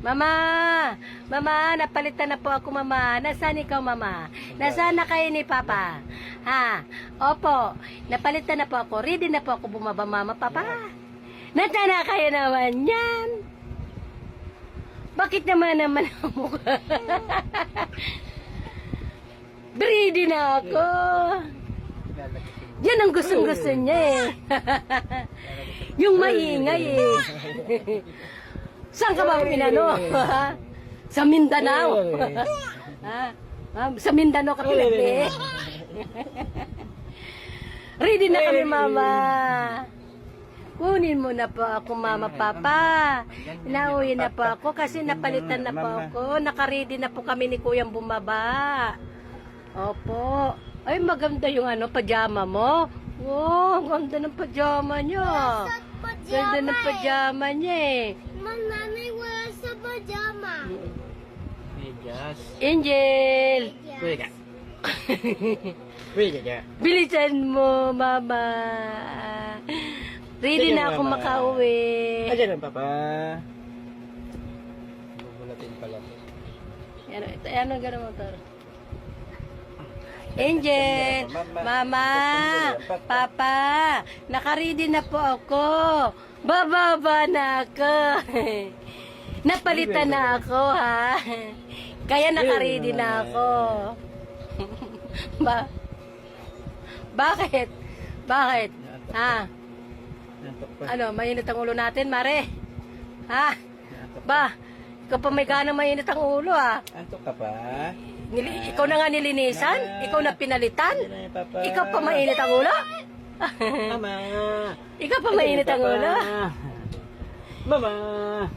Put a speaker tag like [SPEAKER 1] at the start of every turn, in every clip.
[SPEAKER 1] Mama! Mama, napalitan na po ako, Mama. Nasaan ikaw, Mama? Nasaan na kayo ni Papa? Ha? Opo, napalitan na po ako. Ready na po ako bumaba, Mama, Papa. Nasaan na kayo naman yan? Bakit naman ang mukha? Ready na ako. Yan ang gustong-gusto niya eh. Yung maingay eh. Saan ka ba pinano? Sa Mindanao. Sa Mindanao ka pinagli. Ready na kami, Mama. Kunin mo na po ako, Mama, Papa. Nauwi na po ako kasi napalitan na po ako. Nakaready na po kami ni Kuyang bumaba. Opo. Ay, maganda yung pajama mo. Oh, ganda ng pajama niya. Ganda ng pajama niya eh.
[SPEAKER 2] Nanay, wala sa pajama.
[SPEAKER 3] Medyas.
[SPEAKER 1] Angel!
[SPEAKER 3] Pwede ka. Pwede ka.
[SPEAKER 1] Bilisan mo, Mama. Ready na ako makauwi.
[SPEAKER 3] Ayan ang Papa. Bubulatin pala.
[SPEAKER 1] Ano gano'n mo, Tor? Angel, Mama, Papa, nakaready na po ako. Bababa na ako. Napalitan na ako, ha? Kaya nakaready na ako. Bakit? Bakit? Ha? Ano, mainit ang ulo natin, Mare? Ha? Ba, ikaw pa may ganang mainit ang ulo, ha?
[SPEAKER 3] Antok ka pa?
[SPEAKER 1] Ikaw na nga nilinisan? Ikaw na pinalitan? Ikaw pa mainit ang ulo?
[SPEAKER 3] Mama!
[SPEAKER 1] Ikaw pa mainit ang ulo?
[SPEAKER 3] Mama!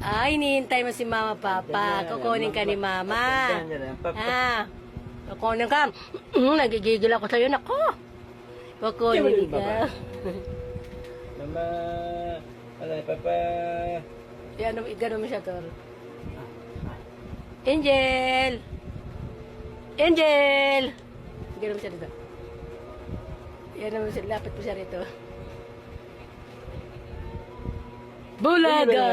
[SPEAKER 1] Ay, hinihintay mo si Mama, Papa. Kukunin ka ni Mama. Ah, kukunin ka. Nagigigil ako sa'yo, nako. Kukunin ka.
[SPEAKER 3] Mama! Alay, Papa!
[SPEAKER 1] Gano'n mo siya, Tor. Angel! Angel! Gano'n mo siya dito. Yan naman siya, lapit mo siya rito. Bulaga!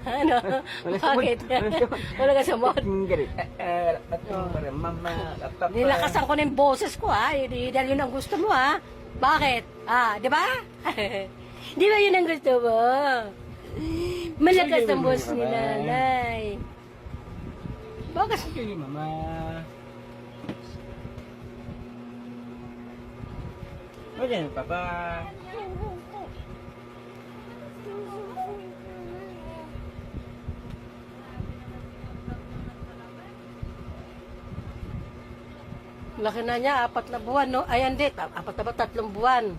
[SPEAKER 1] Ano? Bakit? Wala ka sa mod? Nilakasan ko na yung boses ko, ha? Dahil yun ang gusto mo, ha? Bakit? Di ba? Di ba yun ang gusto mo? Malakas ang boses ni Nanay. Bakit?
[SPEAKER 3] Sige, Mama. Ayan, Papa.
[SPEAKER 1] Laki na niya, 4 na buwan, no? Ay, hindi. 4 na ba? 3 buwan.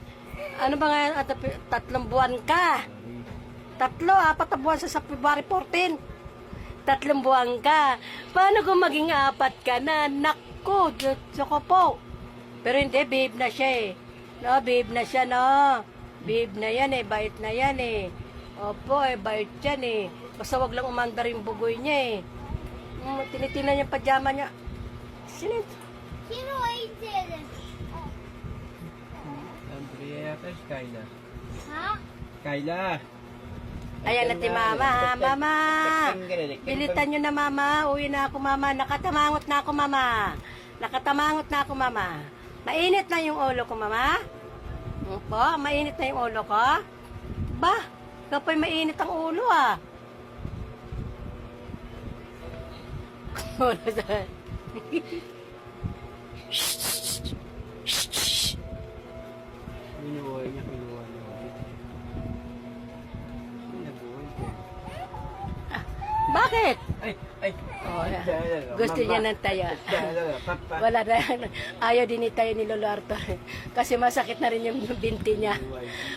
[SPEAKER 1] Ano ba nga, 3 buwan ka? 3, 4 na buwan sa February 14. 3 buwan ka. Paano kung maging 4 ka na? Naku, Diyos ko po. Pero hindi, babe na siya eh. No, babe na siya, no? Babe na yan eh, bait na yan eh. Opo, bait yan eh. Basta wag lang umandar yung bugoy niya eh. Tinitinan niya pajama niya. Sino?
[SPEAKER 2] Sino Angel?
[SPEAKER 3] Andrea, tapos Kayla.
[SPEAKER 2] Ha?
[SPEAKER 3] Kayla!
[SPEAKER 1] Ayan na si Mama, ha? Mama! Bilitan nyo na, Mama. Uwi na ako, Mama. Nakatamangot na ako, Mama. Nakatamangot na ako, Mama. Mainit na yung ulo ko, Mama. Opo, mainit na yung ulo ko. Ba, kapay mainit ang ulo, ah.
[SPEAKER 3] Minuhay niya, minuhay niya.
[SPEAKER 1] Bakit?
[SPEAKER 3] Ay!
[SPEAKER 1] Oh, gusto niya ng taya. Wala na. Ayaw din tayo ni Lolo Arthur. Kasi masakit na rin yung binti niya.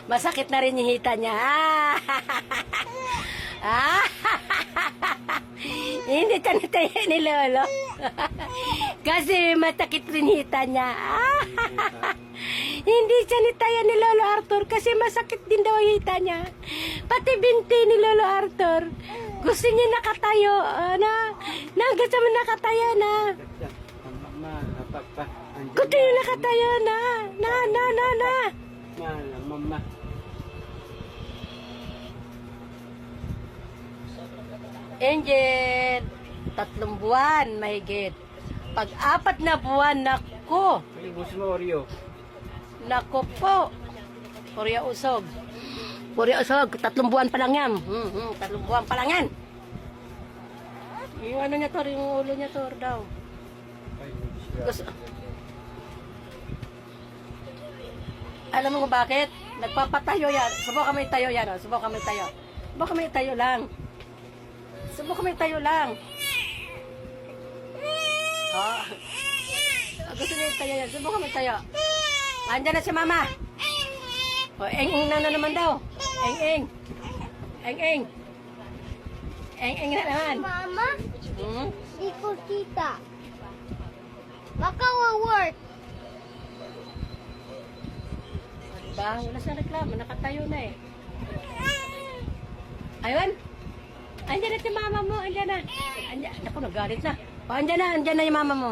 [SPEAKER 1] Masakit na rin yung hita niya. Hindi siya nataya ni Lolo. Kasi matakit rin hita niya. Hindi siya nitaya ni Lolo Arthur kasi masakit din daw ang hita niya. Pati binti ni Lolo Arthur. Gusto niya nakatayo. Gusto mo nakatayo na. Gusto niya nakatayo na.
[SPEAKER 3] Mama.
[SPEAKER 1] Angel, 3 buwan, mahigit. Pag 4 na buwan, nako.
[SPEAKER 3] Palibos mo, Oreo.
[SPEAKER 1] Nako po. Purya usog. Purya usog, 3 buwan pa lang yan. 3 buwan pa lang yan. Yung ano niya to, yung ulo niya to daw. Gusto... Alam mo kung bakit? Nagpapatayo yan. Subukan mo yung tayo yan. Oh. Subukan mo yung tayo. Subukan mo yung tayo lang. Subukan mo yung tayo lang. Oh. Gusto niya yung tayo yan. Subukan mo yung tayo. Andiyan na si mama. O, eng-eng na naman daw. Eng-eng. Eng-eng. Eng-eng na naman.
[SPEAKER 2] Mama,
[SPEAKER 1] Hmm?
[SPEAKER 2] di ko kita. Baka work.
[SPEAKER 1] Diba? Wala sa reklamo. Nakatayo na eh. Ayun. Andiyan na si mama mo. Andiyan na. Andiyan. Naku, nagalit na. O, andiyan na. Andiyan na yung mama mo.